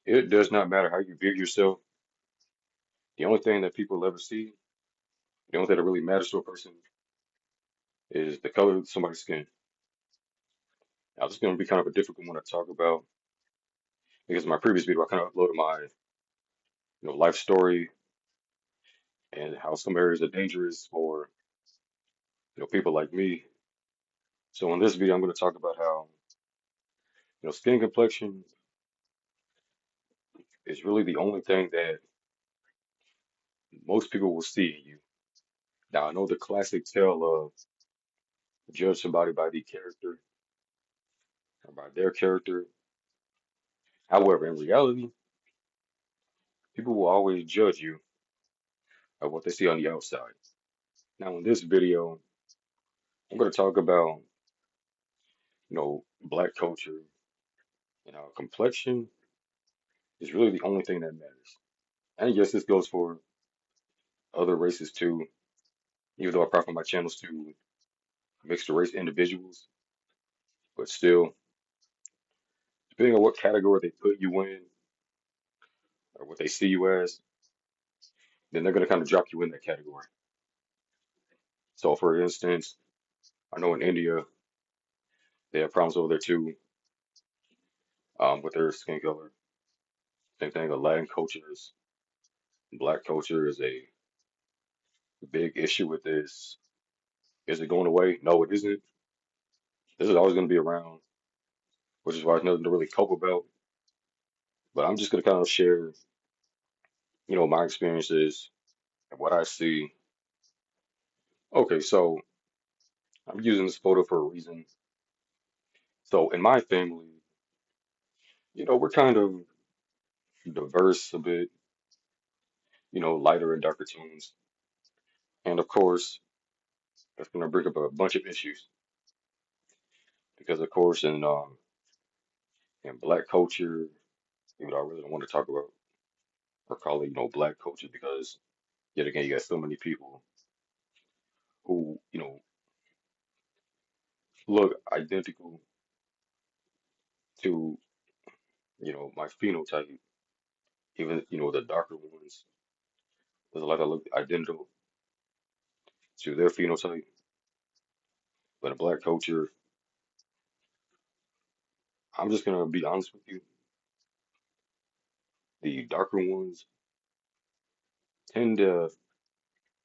It does not matter how you view yourself. The only thing that people ever see, the only thing that really matters to a person is the color of somebody's skin. Now, this is going to be kind of a difficult one to talk about because in my previous video, I kind of uploaded my, life story and how some areas are dangerous for, people like me. So in this video, I'm going to talk about how, skin complexion is really the only thing that most people will see in you. Now, I know the classic tale of judge somebody by the character or by their character. However, in reality, people will always judge you of what they see on the outside. Now, in this video, I'm going to talk about, black culture and how complexion is really the only thing that matters. And yes, this goes for other races too, even though I profit my channels to mixed race individuals, but still, depending on what category they put you in or what they see you as, then they're going to kind of drop you in that category. So, for instance, I know in India, they have problems over there too with their skin color. Same thing, the Latin cultures, black culture is a big issue with this. Is it going away? No, it isn't. This is always going to be around, which is why there's nothing to really cope about. But I'm just going to kind of share, my experiences and what I see. Okay, so I'm using this photo for a reason. So in my family, we're kind of diverse a bit, lighter and darker tones. And of course, that's going to bring up a bunch of issues because, of course, in black culture, even though I really don't want to talk about or call it, black culture because yet again, you got so many people who, look identical to, my phenotype. Even, the darker ones, there's a lot that look identical to their phenotype. But in black culture, I'm just gonna be honest with you. The darker ones tend to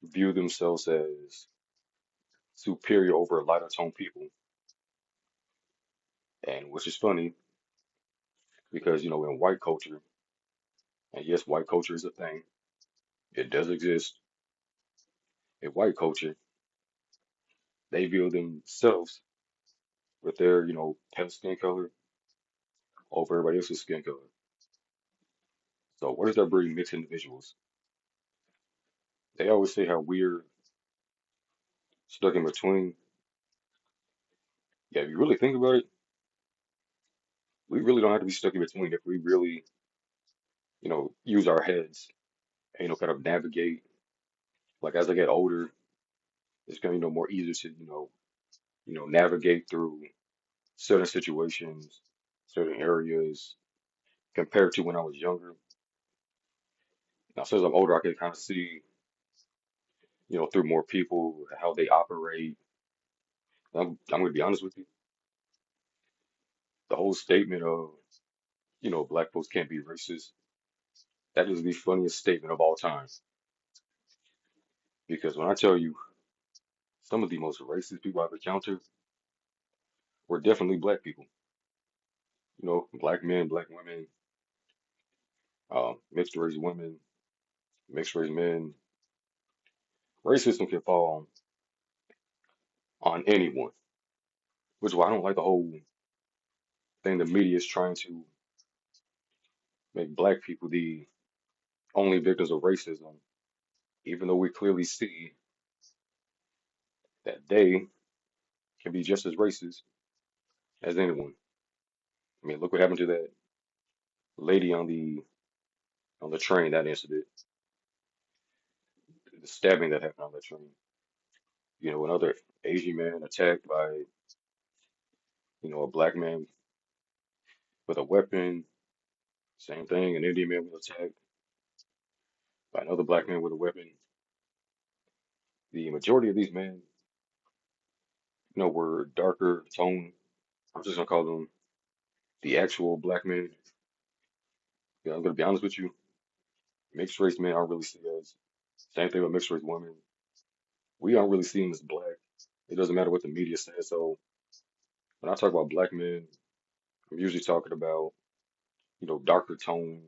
view themselves as superior over lighter tone people, and which is funny because in white culture, and yes, white culture is a thing. It does exist. In white culture, they view themselves with their pale skin color over everybody else's skin color. So what does that bring mixed individuals? They always say how we're stuck in between. Yeah, if you really think about it, we really don't have to be stuck in between if we really, use our heads and, kind of navigate. Like as I get older, it's gonna, more easier to, navigate through certain situations, certain areas compared to when I was younger. Now, since I'm older, I can kind of see, through more people, how they operate. I'm gonna be honest with you. The whole statement of, black folks can't be racist, that is the funniest statement of all time. Because when I tell you some of the most racist people I've encountered were definitely black people. Black men, black women, mixed race women, mixed race men. Racism can fall on anyone, which is why I don't like the whole thing the media is trying to make black people the only victims of racism, even though we clearly see that they can be just as racist as anyone. I mean, look what happened to that lady on the train, that incident, the stabbing that happened on the train. Another Asian man attacked by, a black man with a weapon. Same thing, an Indian man was attacked by another black man with a weapon. The majority of these men, were darker tone. I'm just gonna call them the actual black men. Yeah, I'm gonna be honest with you. Mixed race men aren't really seen as same thing with mixed race women. We aren't really seen as black. It doesn't matter what the media says. So when I talk about black men, I'm usually talking about, darker tone,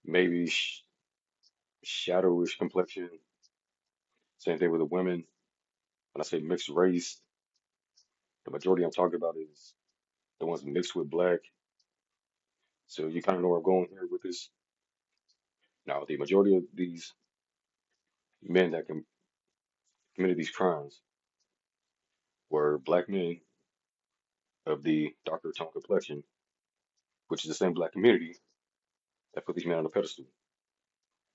maybe shadowish complexion. Same thing with the women. When I say mixed race, the majority I'm talking about is the ones mixed with black. So you kind of know where I'm going here with this. Now, the majority of these men that committed these crimes were black men of the darker tone complexion, which is the same black community that put these men on a pedestal.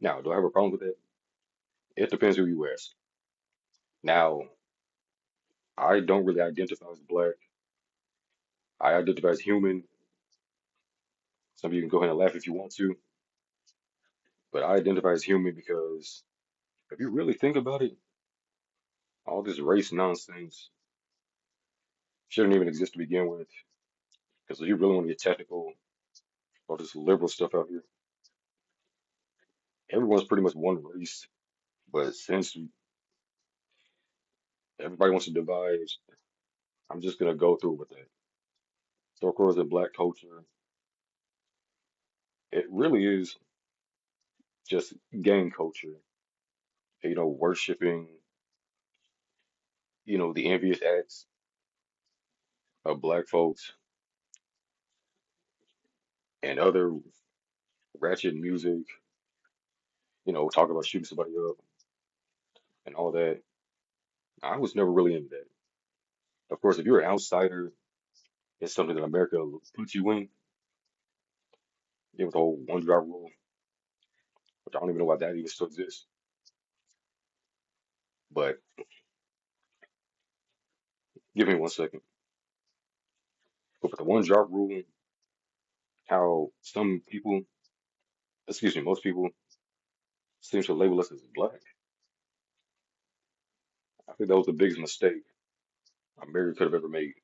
Now, do I have a problem with that? It depends who you ask. Now, I don't really identify as black. I identify as human. Some of you can go ahead and laugh if you want to, but I identify as human because if you really think about it, all this race nonsense shouldn't even exist to begin with. Because if you really want to get technical, all this liberal stuff out here, everyone's pretty much one race. But since everybody wants to divide, I'm just gonna go through with that. So of course, in black culture, it really is just gang culture. Worshiping, the envious acts of black folks and other ratchet music. Talking about shooting somebody up and all that. I was never really into that. Of course, if you're an outsider, it's something that America puts you in. With the whole one drop rule, which I don't even know why that even still exists. But give me 1 second. But with the one drop rule, how some people, excuse me, most people seem to label us as black. I think that was the biggest mistake America could have ever made.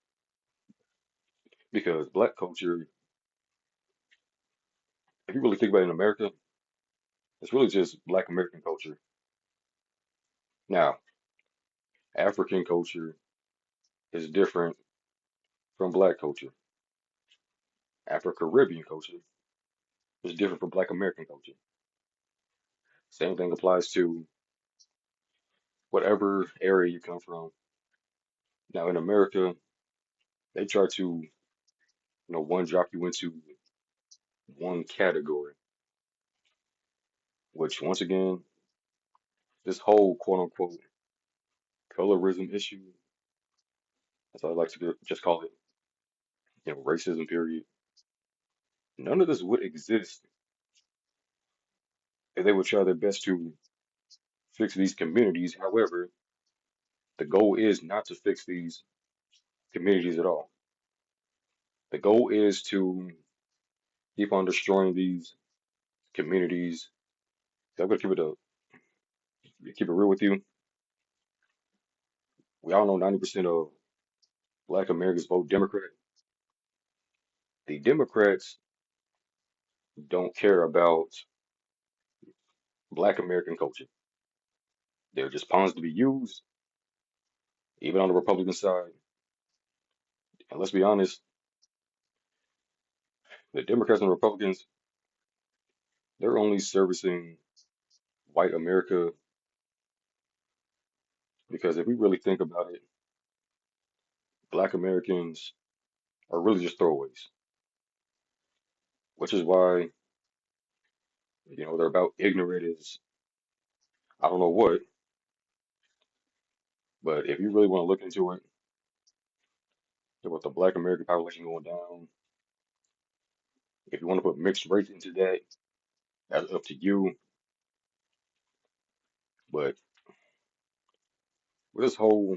Because black culture, if you really think about it in America, it's really just black American culture. Now, African culture is different from black culture. Afro-Caribbean culture is different from black American culture. Same thing applies to whatever area you come from. Now, in America, they try to, one drop you into one category, which once again, this whole quote unquote colorism issue, as I like to just call it, racism period, none of this would exist if they would try their best to fix these communities. However, the goal is not to fix these communities at all. The goal is to keep on destroying these communities. So I'm gonna keep it real with you. We all know 90% of Black Americans vote Democrat. The Democrats don't care about Black American culture. They're just pawns to be used, even on the Republican side. And let's be honest, the Democrats and Republicans, they're only servicing white America because if we really think about it, Black Americans are really just throwaways, which is why, they're about ignorant as I don't know what. But if you really want to look into it, with the Black American population going down, if you want to put mixed race into that, that's up to you. But with this whole,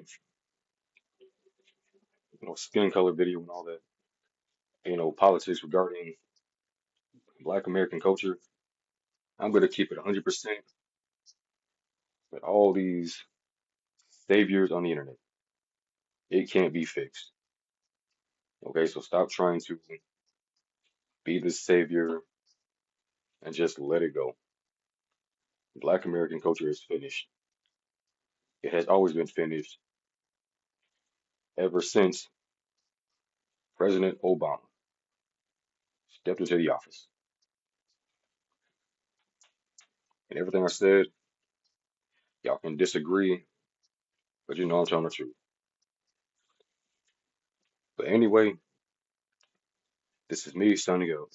skin color video and all that, politics regarding Black American culture, I'm going to keep it 100% with all these saviors on the internet. It can't be fixed. Okay, so stop trying to be the savior and just let it go. Black American culture is finished. It has always been finished ever since President Obama stepped into the office. And everything I said, y'all can disagree, but you know I'm telling the truth. But anyway, this is me signing out.